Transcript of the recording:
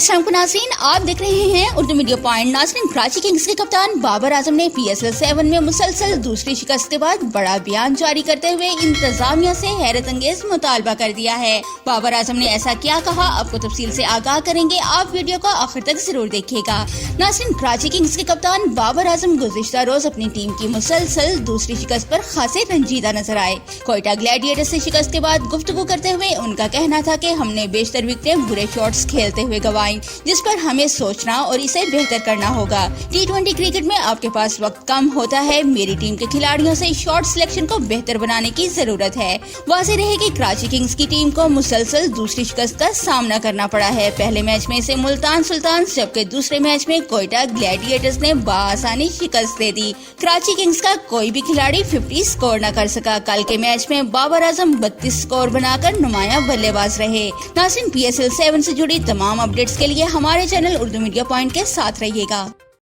अस्सलाम नाज़रीन, आप देख रहे हैं उर्दू मीडिया पॉइंट। नाज़रीन, कराची किंग्स के कप्तान बाबर आजम ने PSL 7 में मुसलसल दूसरी शिकस्त के बाद बड़ा बयान जारी करते हुए इंतजामिया से हैरत अंगेज मुतालबा कर दिया है। बाबर आजम ने ऐसा क्या कहा, आपको तफसील से आगाह करेंगे, आप वीडियो को आखिर तक जरूर देखिएगा। नाज़रीन, कराची किंग्स के कप्तान बाबर आजम गुज़िश्ता रोज अपनी टीम की मुसलसल दूसरी शिकस्त पर खासे रंजीदा नजर आए। कोयटा ग्लैडिएटर्स से शिकस्त के बाद गुफ्तगू करते हुए उनका कहना था कि हमने बेशतर विकेटें बुरे शॉट्स खेलते हुए गंवाई, जिस पर हमें सोचना और इसे बेहतर करना होगा। T20 क्रिकेट में आपके पास वक्त कम होता है, मेरी टीम के खिलाड़ियों से शॉट सिलेक्शन को बेहतर बनाने की जरूरत है। वाज़ेह रहे कि कराची किंग्स की टीम को मुसलसल दूसरी शिकस्त का सामना करना पड़ा है। पहले मैच में इसे मुल्तान सुल्तान्स, जबकि दूसरे मैच में कोयटा ग्लैडिएटर्स ने बाआसानी शिकस्त दे दी। कराची किंग्स का कोई भी खिलाड़ी 50 स्कोर न कर सका। कल के मैच में बाबर आजम 32 स्कोर बनाकर नुमाया बल्लेबाज रहे। नाज़रीन, PSL 7 से जुड़ी तमाम अपडेट्स के लिए हमारे चैनल उर्दू मीडिया पॉइंट के साथ रहिएगा।